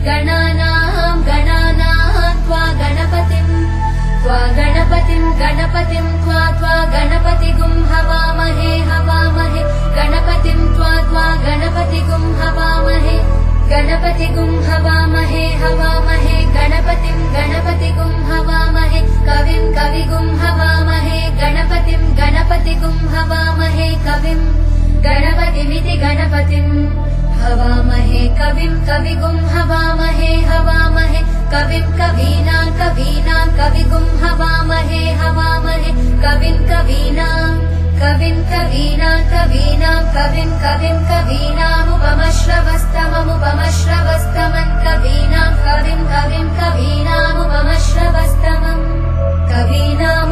गणानां त्वा गणपतिं त्वा गणपतिगुं हवामहे गणपतिं त्वा गणपतिगुं हवामहे गणपतिगुं हवामहे गणपतिगुं हवामहे कविगुं हवामहे गणपतिगुं हवामहे कविं गणपतिमिति गणपतिं हवामहे कविगुं हवामहे कविं कवीनां कविगुं हवामहे कविं कवीनामुपमश्रवस्तमं कवीनां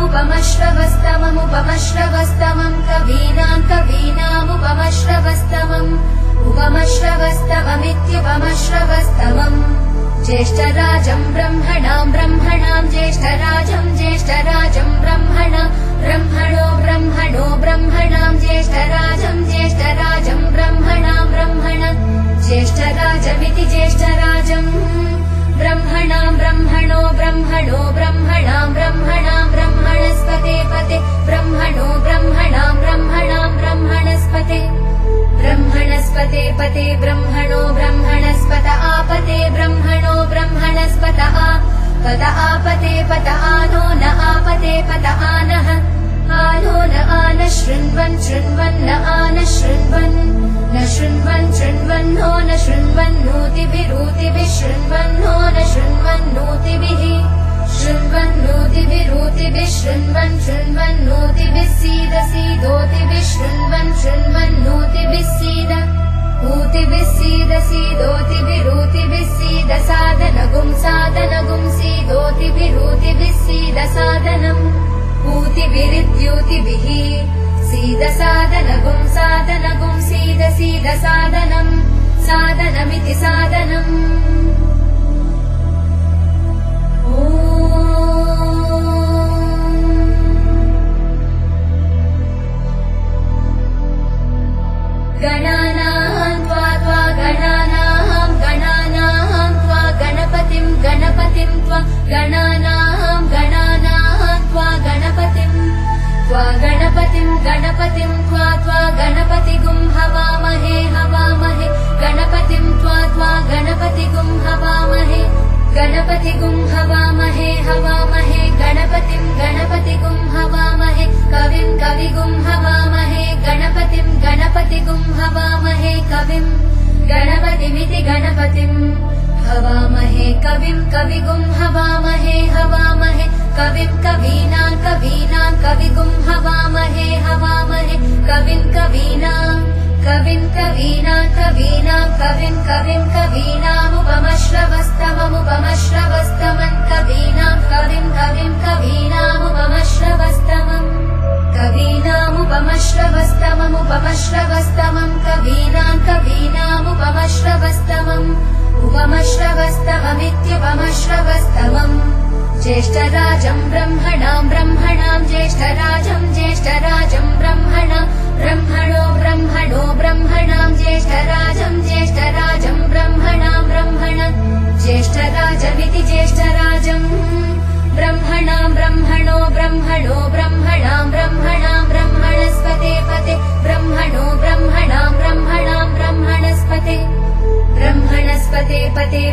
उपमश्रवस्तममित्युपमश्रवस्तमम् ज्येष्ठराजं ब्रह्मणां ज्येष्ठराजं ब्रह्मणो ब्रह्मणां ज्येष्ठराजं ब्रह्मण ज्येष्ठराजमिति ज्येष्ठराजं ब्रह्मणां ब्रह्मणां ब्रह्मणस्पते पते ब्रह्मणो ब्रह्मणस्पते ब्रह्मणो ब्रह्मणस्पत आपते ब्रह्मणो ब्रह्मणस्पत पत आपते पत आनो न आपते पत आनः आनो न आन शृण्वन् आन शृण्वन् न शृण्वन्नो न शृण्वन्नूतिभिरूतिभिः शृण्वन्नो न शृण्वन्नूतिभिः शृण्वन्नूतिभिः सीदोतिभिः शृण्वन्नूतिभिः सीद ऊतिभिः सीदोतिभिरूतिभिः सीद साधनगुं सीदोतिभिरूतिभिः सीद साधनम् ऊतिभिरित्यूतिभिः सीद साधनगुं सीद साधनम् साधनमिति साधनम् गणानां त्वा गणपतिं त्वा गणानां त्वा गणपतिं त्वा गणपतिगुं हवामहे गणपतिं त्वा गणपतिगुं हवामहे गणपतिगुं हवामहे गणपतिगुं हवामहे कविगुं हवामहे गणपतिगुं हवामहे कविं गणपतिमिति गणपतिं हवामहे कविगुं हवामहे कविं कवीनां कविगुं हवामहे कविं कवीनामुपमश्रवस्तमं कवीनां कवीनामुपमश्रवस्तमम् कवीनामुपमश्रवस्तममुपमश्रवस्तमं कवीनामुपमश्रवस्तममित्युपमश्रवस्तमम् ज्येष्ठराजं ब्रह्मणां ज्येष्ठराजं ब्रह्मणो ब्रह्मणां ज्येष्ठराजं ब्रह्मण ज्येष्ठराजमिति ज्येष्ठराजं ब्रह्मणां ब्रह्मणां ब्रह्मणस्पते पते ब्रह्मणो ब्रह्मणस्पते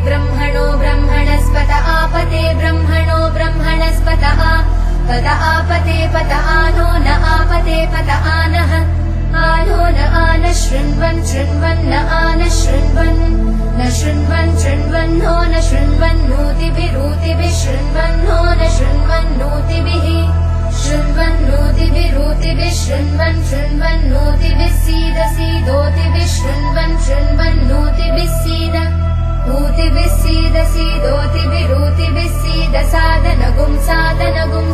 ब्रह्मणो ब्रह्मणस्पत आपते ब्रह्मणो ब्रह्मणस्पत पत आपते पत आनो न आपते पत आनः आनो न आन शृण्वन् आन शृण्वन् न शृण्वन्नो न शृण्वन्नूतिभिरूतिभिः शृण्वन्नो न शृण्वन्नूतिभिः शृण्वन्नूतिभिः सीदोतिभिः शृण्वन्नूतिभिः सीद ऊतिभिः सीदोतिभिरूतिभिः सीद साधनगुं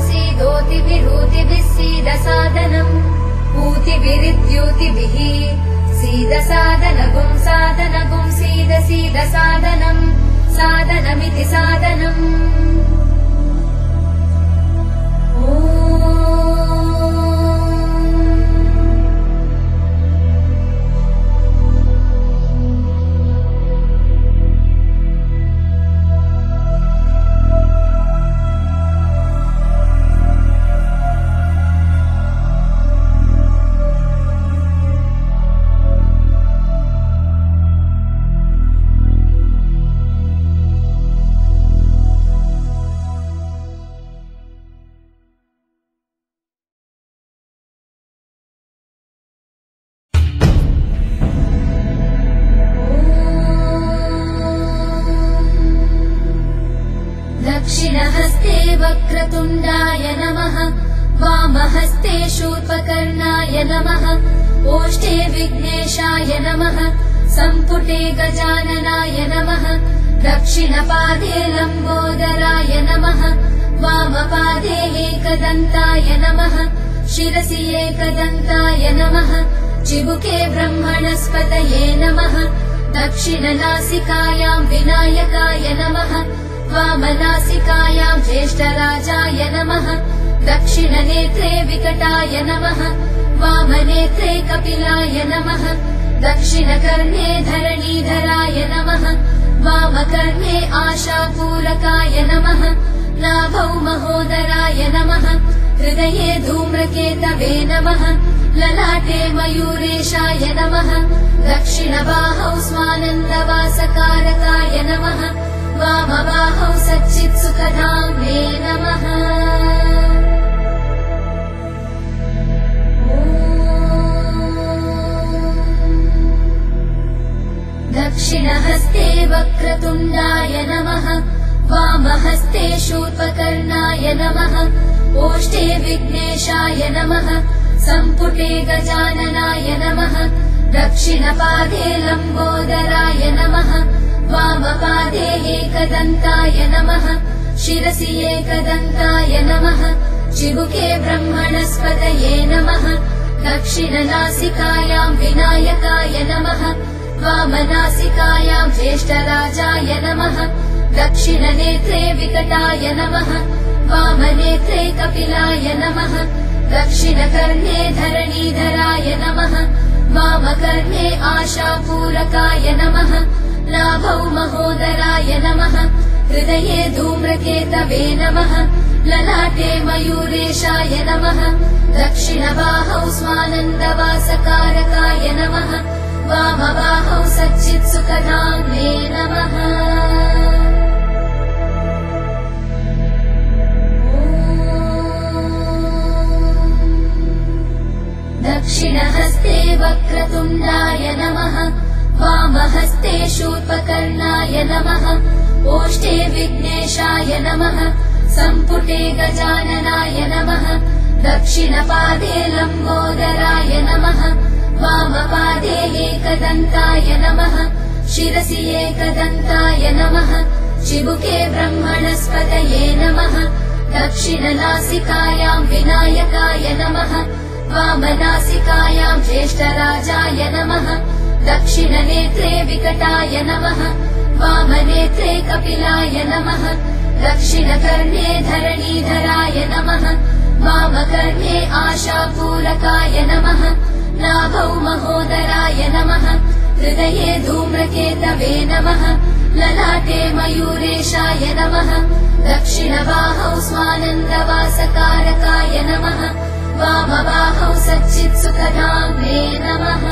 सीदोतिभिरूतिभिः सीद साधनम् ऊतिभिरित्यूतिभिः सीद साधनगुं सीद साधनम् साधनमिति साधनम् वक्रतुण्डाय नमः वामहस्ते शूर्पकर्णाय नमः ओष्ठे विघ्नेशाय नमः सम्पुटे गजाननाय नमः दक्षिणपादे लम्बोदराय नमः वामपादे एकदन्ताय नमः शिरसि एकदन्ताय नमः चिबुके ब्रह्मणस्पतये नमः दक्षिणनासिकायां विनायकाय नमः वामनासिकायां ज्येष्ठराजाय नमः दक्षिणनेत्रे विकटाय नमः वामनेत्रे कपिलाय नमः दक्षिणकर्णे धरणीधराय नमः वामकर्णे आशापूरकाय नमः नाभौ महोदराय नमः हृदये धूम्रकेतवे नमः ललाटे मयूरेशाय नमः दक्षिणबाहौ स्वानन्दवासकारकाय नमः वामबाहौ सच्चित्सुखधाम्ने नमः दक्षिणहस्ते वक्रतुण्डाय नमः वामहस्ते शूर्पकर्णाय नमः ओष्ठे विघ्नेशाय नमः सम्पुटे गजाननाय नमः दक्षिणपादे लम्बोदराय नमः वामपादे एकदन्ताय नमः शिरसि एकदन्ताय नमः चिबुके ब्रह्मणस्पतये नमः दक्षिणनासिकायां विनायकाय नमः वामनासिकायां ज्येष्ठराजाय नमः दक्षिणनेत्रे विकटाय नमः वामनेत्रे कपिलाय नमः दक्षिणकर्णे धरणीधराय नमः वामकर्णे आशापूरकाय नमः नाभौ महोदराय नमः हृदये धूम्रकेतवे नमः ललाटे मयूरेशाय नमः दक्षिणबाहौ स्वानन्दवासकारकाय नमः वामबाहौ सच्चित्सुखधाम्ने नमः दक्षिणहस्ते वक्रतुण्डाय नमः वामहस्ते शूर्पकर्णाय नमः ओष्ठे विघ्नेशाय नमः सम्पुटे गजाननाय नमः दक्षिणपादे लम्बोदराय नमः वामपादे एकदन्ताय नमः शिरसि एकदन्ताय नमः चिबुके ब्रह्मणस्पतये नमः दक्षिणनासिकायां विनायकाय नमः वामनासिकायां ज्येष्ठराजाय नमः दक्षिणनेत्रे विकटाय नमः वामनेत्रे कपिलाय नमः दक्षिणकर्णे धरणीधराय नमः वामकर्णे आशापूरकाय नमः नाभौ महोदराय नमः हृदये धूम्रकेतवे नमः ललाटे मयूरेशाय नमः दक्षिणबाहौ स्वानन्दवासकारकाय नमः वामबाहौ सच्चित्सुखधाम्ने नमः